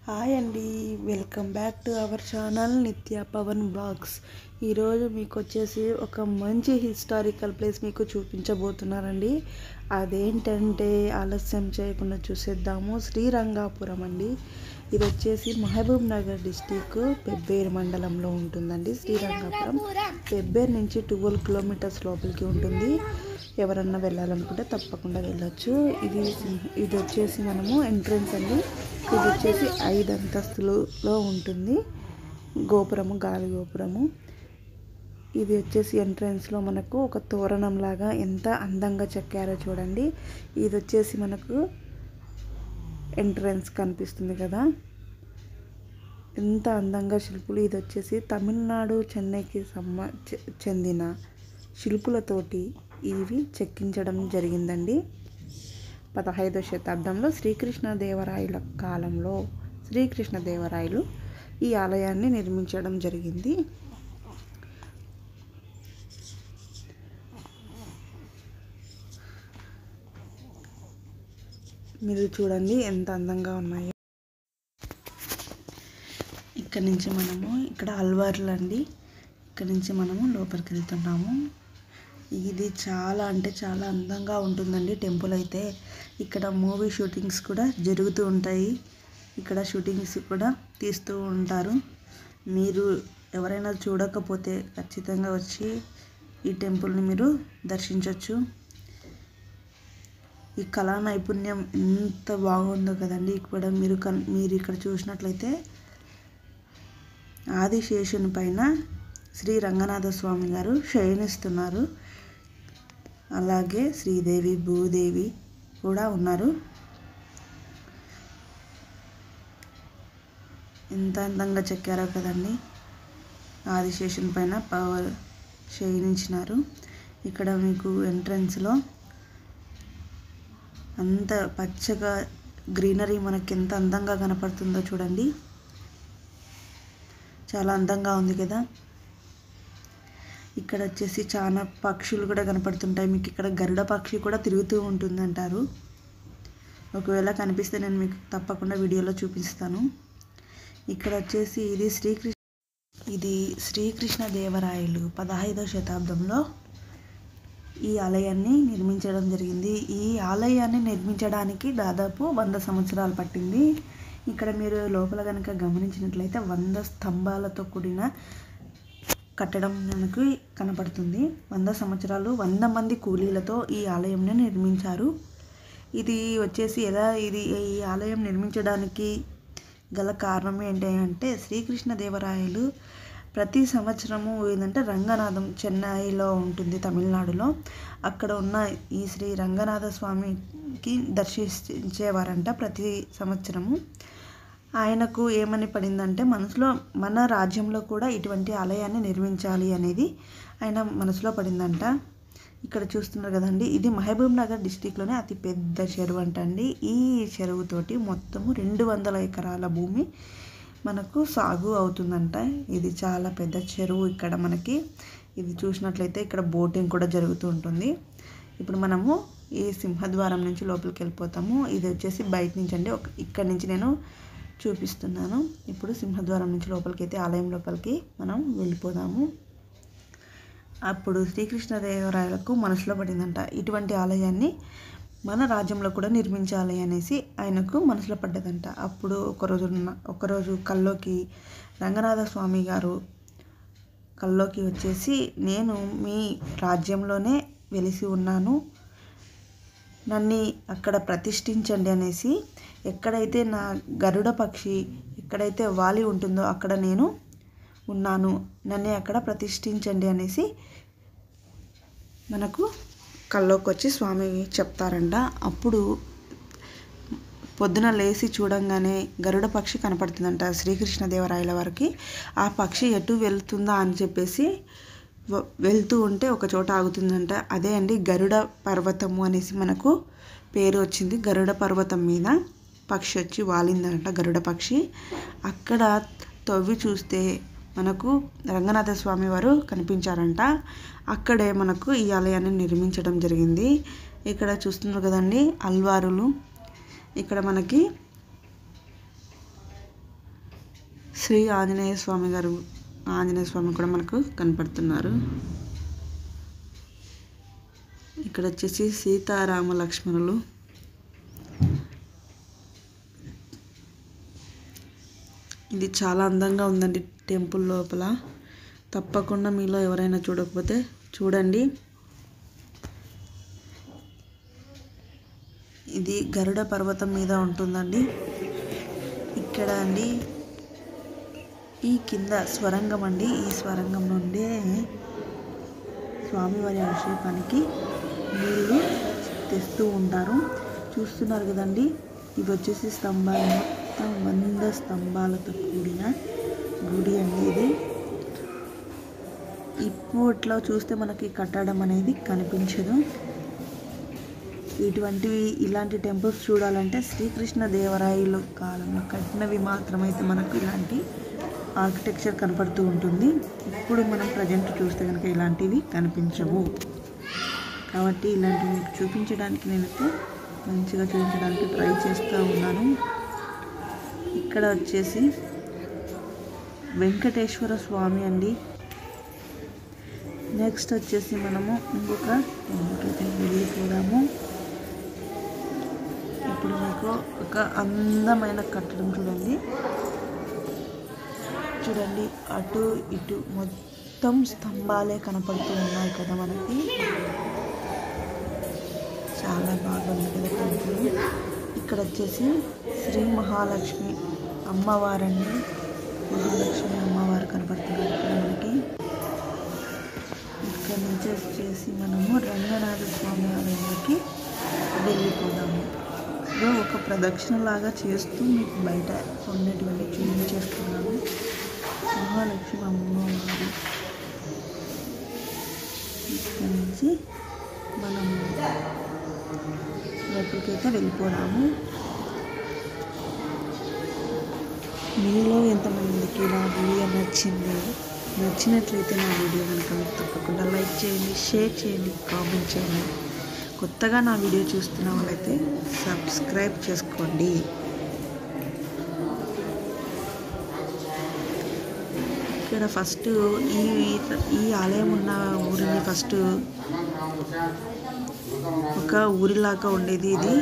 Hi అండి, welcome back to our channel నిత్య Pawan blogs. ఈరోజు మీకు వచ్చేసి ఒక మంచి హిస్టారికల్ ప్లేస్ మీకు చూపించబోతున్నానండి. అదేంటంటే ఆలస్యం చేయకుండా చూసేద్దాము. శ్రీరంగాపురం అండి. ఇది వచ్చేసి మహబూబ్ నగర్ డిస్టిక్ పెబ్బేరు మండలంలో ఉంటుందండి. శ్రీరంగాపురం పెబ్బేరు నుంచి 12 కిలోమీటర్స్ లోపలికి ఉంటుంది. ఎవరన్నా వెళ్ళాలనుకుంటే తప్పకుండా వెళ్ళొచ్చు. ఇది వచ్చేసి మనము ఎంట్రన్స్ అండి. ఇది వచ్చేసి 5 అంతస్తులలో ఉంటుంది. గోపురము, గాలి గోపురము. ఇది వచ్చేసి ఎంట్రన్స్లో మనకు ఒక తోరణం లాగా ఎంత అందంగా చెక్కారో చూడండి. ఇది వచ్చేసి మనకు ఎంట్రన్స్ కనిపిస్తుంది కదా, ఎంత అందంగా శిల్పులు. ఇది వచ్చేసి తమిళనాడు, చెన్నైకి చెందిన శిల్పులతోటి ఇవి చెక్కించడం జరిగిందండి. 15వ శతాబ్దంలో శ్రీకృష్ణదేవరాయల కాలంలో శ్రీకృష్ణదేవరాయలు ఈ ఆలయాన్ని నిర్మించడం జరిగింది. మీరు చూడండి ఎంత అందంగా ఉన్నాయో. ఇక్కడ నుంచి మనము ఇక్కడ అల్వార్లు అండి. ఇక్కడ నుంచి మనము లోపలికి వెళ్తున్నాము. ఇది చాలా అంటే చాలా అందంగా ఉంటుందండి టెంపుల్ అయితే. ఇక్కడ మూవీ షూటింగ్స్ కూడా జరుగుతూ ఉంటాయి. ఇక్కడ షూటింగ్స్ కూడా తీస్తూ ఉంటారు. మీరు ఎవరైనా చూడకపోతే ఖచ్చితంగా వచ్చి ఈ టెంపుల్ని మీరు దర్శించవచ్చు. ఈ కళా నైపుణ్యం ఎంత బాగుందో కదండి. ఇక్కడ మీరు ఇక్కడ చూసినట్లయితే ఆదిశేషుని పైన శ్రీ రంగనాథ స్వామి గారు శయనిస్తున్నారు. అలాగే శ్రీదేవి, భూదేవి కూడా ఉన్నారు. ఎంత అందంగా చెక్కారో కదండి. ఆదిశేషుని పైన పవర్ శయనించినారు. ఇక్కడ మీకు ఎంట్రన్స్లో అంత పచ్చగా గ్రీనరీ మనకి ఎంత అందంగా కనపడుతుందో చూడండి. చాలా అందంగా ఉంది కదా. ఇక్కడ వచ్చేసి చాలా పక్షులు కూడా కనపడుతుంటాయి మీకు. ఇక్కడ గరుడ పక్షి కూడా తిరుగుతూ ఉంటుందంటారు. ఒకవేళ కనిపిస్తే నేను మీకు తప్పకుండా వీడియోలో చూపిస్తాను. ఇక్కడ వచ్చేసి ఇది శ్రీకృష్ణదేవరాయలు 15వ శతాబ్దంలో ఈ ఆలయాన్ని నిర్మించడం జరిగింది. ఈ ఆలయాన్ని నిర్మించడానికి దాదాపు 100 సంవత్సరాలు పట్టింది. ఇక్కడ మీరు లోపల కనుక గమనించినట్లయితే 100 స్తంభాలతో కూడిన కట్టడం మనకు కనపడుతుంది. 100 సంవత్సరాలు 100 మంది కూలీలతో ఈ ఆలయంని నిర్మించారు. ఇది వచ్చేసి ఈ ఆలయం నిర్మించడానికి గల కారణం ఏంటి అంటే శ్రీకృష్ణదేవరాయలు ప్రతి సంవత్సరము ఏంటంటే రంగనాథం చెన్నైలో ఉంటుంది, తమిళనాడులో. అక్కడ ఉన్న ఈ శ్రీ రంగనాథ స్వామికి దర్శించేవారంట ప్రతి సంవత్సరము. ఆయనకు ఏమని పడిందంటే మనసులో మన రాజ్యంలో కూడా ఇటువంటి ఆలయాన్ని నిర్మించాలి అనేది ఆయన మనసులో పడిందంట. ఇక్కడ చూస్తున్నారు కదండి, ఇది మహబూబ్ నగర్ డిస్టిక్లోనే అతి పెద్ద చెరువు అంటండి. ఈ చెరువుతోటి మొత్తము 200 ఎకరాల భూమి మనకు సాగు అవుతుందంట. ఇది చాలా పెద్ద చెరువు. ఇక్కడ మనకి ఇది చూసినట్లయితే ఇక్కడ బోటింగ్ కూడా జరుగుతూ ఉంటుంది. ఇప్పుడు మనము ఈ సింహద్వారం నుంచి లోపలికి వెళ్ళిపోతాము. ఇది వచ్చేసి బయట నుంచి అండి. ఇక్కడ నుంచి నేను చూపిస్తున్నాను. ఇప్పుడు సింహద్వారం నుంచి లోపలికి అయితే ఆలయం లోపలికి మనం వెళ్ళిపోదాము. అప్పుడు శ్రీకృష్ణదేవరాయలకు మనసులో పడిందంట ఇటువంటి ఆలయాన్ని మన రాజ్యంలో కూడా నిర్మించాలి అనేసి ఆయనకు మనసులో పడ్డదంట. అప్పుడు ఒకరోజు కల్లోకి రంగనాథ స్వామి గారు కల్లోకి వచ్చేసి, నేను మీ రాజ్యంలోనే వెలిసి ఉన్నాను, నన్ను అక్కడ ప్రతిష్ఠించండి అనేసి, ఎక్కడైతే నా గరుడ పక్షి ఎక్కడైతే వాలి ఉంటుందో అక్కడ నేను ఉన్నాను, నన్ను అక్కడ ప్రతిష్ఠించండి అనేసి మనకు కల్లోకి వచ్చి స్వామి చెప్తారంట. అప్పుడు పొద్దున లేచి చూడంగానే గరుడ పక్షి కనపడుతుందంట శ్రీకృష్ణదేవరాయల వారికి. ఆ పక్షి ఎటు వెళ్తుందా అని చెప్పేసి వెళ్తూ ఉంటే ఒక చోట ఆగుతుందంట. అదే అండి గరుడ పర్వతము అనేసి మనకు పేరు వచ్చింది. గరుడ పర్వతం మీద పక్షి వచ్చి వాలిందంట, గరుడ పక్షి. అక్కడ తవ్వి చూస్తే మనకు రంగనాథ స్వామి వారు కనిపించారంట. అక్కడే మనకు ఈ ఆలయాన్ని నిర్మించడం జరిగింది. ఇక్కడ చూస్తున్నారు కదండి అల్వారులు. ఇక్కడ మనకి శ్రీ ఆంజనేయ స్వామి గారు, ఆంజనేయ స్వామి కూడా మనకు కనపడుతున్నారు. ఇక్కడ వచ్చేసి సీతారామ లక్ష్మణులు. ఇది చాలా అందంగా ఉందండి టెంపుల్ లోపల. తప్పకుండా మీలో ఎవరైనా చూడకపోతే చూడండి. ఇది గరుడ పర్వతం మీద ఉంటుందండి. ఇక్కడ అండి ఈ కింద స్వరంగం అండి. ఈ స్వరంగం నుండే స్వామివారి అభిషేకానికి నీళ్ళు తెస్తూ ఉంటారు. చూస్తున్నారు కదండి, ఇవి వచ్చేసి స్తంభాలు, మొత్తం 100 స్తంభాలతో కూడిన గుడి అండి ఇది. ఇప్పట్లో చూస్తే మనకి కట్టడం అనేది కనిపించదు. ఇలాంటి టెంపుల్స్ చూడాలంటే శ్రీకృష్ణదేవరాయల కాలంలో కట్టినవి మాత్రమైతే మనకు ఇలాంటి ఆర్కిటెక్చర్ కనపడుతూ ఉంటుంది. ఇప్పుడు మనం ప్రజెంట్ చూస్తే కనుక ఇలాంటివి కనిపించవు. కాబట్టి ఇలాంటివి మీకు చూపించడానికి నేనైతే మంచిగా చూపించడానికి ట్రై చేస్తూ ఉన్నాను. ఇక్కడ వచ్చేసి వెంకటేశ్వర స్వామి అండి. నెక్స్ట్ వచ్చేసి మనము ఇంకొక టెంపుల్కి వెళ్ళిపోదాము. ఇప్పుడు మీకు ఒక అందమైన కట్టడం చూడండి. అటు ఇటు మొత్తం స్తంభాలే కనపడుతూ ఉన్నాయి కదా మనకి. చాలా బాగుంది కదా టెంపుల్. ఇక్కడ వచ్చేసి శ్రీ మహాలక్ష్మి అమ్మవారండి. మహాలక్ష్మి అమ్మవారు కనపడుతున్నారు ఇక్కడ మనకి. ఇక్కడ నుంచి వచ్చేసి మనము రంగనాథ స్వామి ఆలయంలోకి వెళ్ళిపోదాము. ఒక ప్రదక్షిణ లాగా చేస్తూ మీకు బయట ఉన్నటువంటి చూపించేస్తున్నాను. మహాలక్ష్మి అమ్మవారు. ఇక్కడ నుంచి మనము లోపలికైతే వెళ్ళిపోదాము. మీలో ఎంతమందికి నా వీడియో నచ్చినట్లయితే నా వీడియో కనుక మీకు తప్పకుండా లైక్ చేయండి, షేర్ చేయండి, కామెంట్ చేయండి. కొత్తగా నా వీడియో చూస్తున్న వాళ్ళైతే సబ్స్క్రైబ్ చేసుకోండి. ఇక్కడ ఫస్ట్ ఈ ఆలయం ఉన్న ఊరిని ఫస్ట్ ఒక ఊరిలాగా ఉండేది ఇది.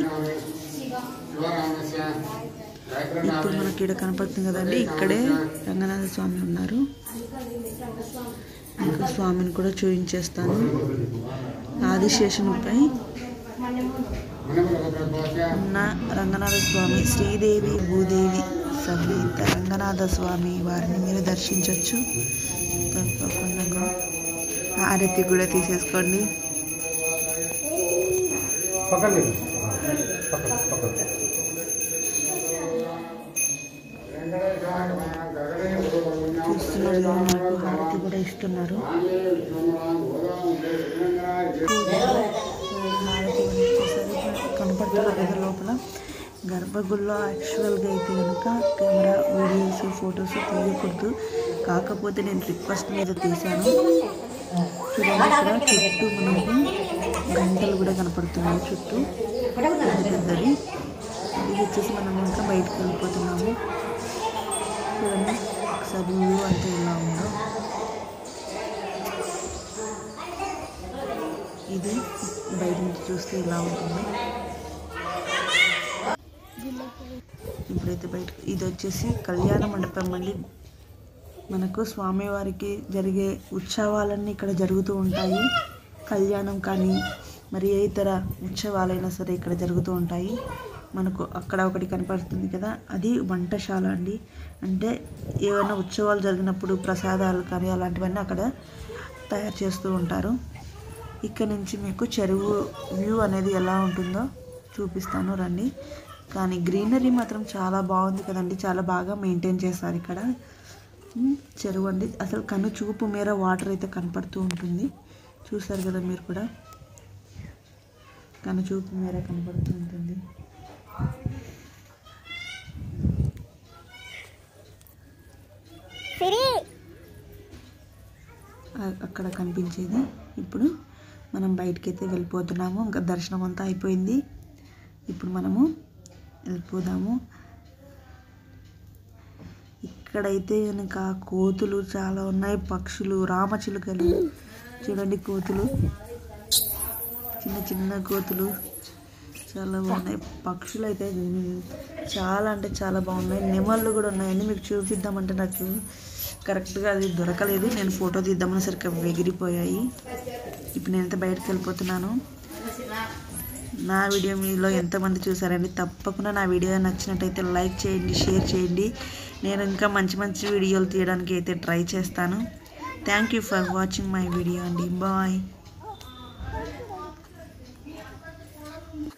ఇప్పుడు మనకి ఇక్కడ కనపడుతుంది కదండి, ఇక్కడే రంగనాథ స్వామి ఉన్నారు. ఇంకా స్వామిని కూడా చూపించేస్తాను. ఆదిశేషునిపై ఉన్న రంగనాథ స్వామి, శ్రీదేవి భూదేవి సమేత రంగనాథ స్వామి వారిని మీరు దర్శించవచ్చు. తప్పకుండా హారతి కూడా తీసేసుకోండి. చూస్తున్నారు, నాకు హారతి కూడా ఇస్తున్నారు. హారతి కనపడుతున్నారు కదా లోపల. గర్భగుడిలో యాక్చువల్గా అయితే కనుక కెమెరా, వీడియోస్, ఫొటోస్ తీయకూడదు. కాకపోతే నేను రిక్వెస్ట్ మీద తీశాను. చూడండి, ఇక్కడ చుట్టూ మనకు గంటలు కూడా కనపడుతున్నాయి చుట్టూ పెద్దది. ఇది వచ్చేసి మనం ఇంకా బయటకు వెళ్ళిపోతున్నాము. చూడండి ఒకసారి వ్యూ అంతా ఇలా ఉందో. ఇది బయట నుంచి చూస్తే ఇలా ఉంటుంది. ఇప్పుడైతే బయట ఇది వచ్చేసి కళ్యాణ మండపం అండి. మనకు స్వామివారికి జరిగే ఉత్సవాలన్నీ ఇక్కడ జరుగుతూ ఉంటాయి. కళ్యాణం కానీ మరి ఏ ఇతర ఉత్సవాలైనా సరే ఇక్కడ జరుగుతూ ఉంటాయి. మనకు అక్కడ ఒకటి కనపడుతుంది కదా, అది వంటశాల అండి. అంటే ఏమైనా ఉత్సవాలు జరిగినప్పుడు ప్రసాదాలు కానీ అలాంటివన్నీ అక్కడ తయారు చేస్తూ ఉంటారు. ఇక్కడ నుంచి మీకు చెరువు వ్యూ అనేది ఎలా ఉంటుందో చూపిస్తాను రండి. కానీ గ్రీనరీ మాత్రం చాలా బాగుంది కదండి, చాలా బాగా మెయింటైన్ చేస్తారు ఇక్కడ. చెరువు అండి, అసలు కన్ను చూపు మేర వాటర్ అయితే కనపడుతూ ఉంటుంది. చూసారు కదా మీరు కూడా, కన్ను చూపు మేర కనపడుతూ ఉంటుంది. అక్కడ కనిపించేది. ఇప్పుడు మనం బయటకైతే వెళ్ళిపోతున్నాము. ఇంకా దర్శనం అంతా అయిపోయింది. ఇప్పుడు మనము వెళ్ళిపోదాము. ఇక్కడైతే కనుక కోతులు చాలా ఉన్నాయి, పక్షులు, రామచిలుకలు. చూడండి కోతులు, చిన్న చిన్న కోతులు చాలా బాగున్నాయి. పక్షులు అయితే చాలా అంటే చాలా బాగున్నాయి. నెమళ్ళు కూడా ఉన్నాయండి. మీకు చూపిద్దామంటే నాకు కరెక్ట్గా అది దొరకలేదు. నేను ఫోటో తీద్దామని సరిగ్గా ఎగిరిపోయాయి. ఇప్పుడు నేనైతే బయటకు వెళ్ళిపోతున్నాను. నా వీడియో మీలో ఎంతమంది చూసారండి? తప్పకుండా నా వీడియో నచ్చినట్టయితే లైక్ చేయండి, షేర్ చేయండి. నేను ఇంకా మంచి మంచి వీడియోలు తీయడానికి అయితే ట్రై చేస్తాను. Thank you for watching my video అండి. బాయ్.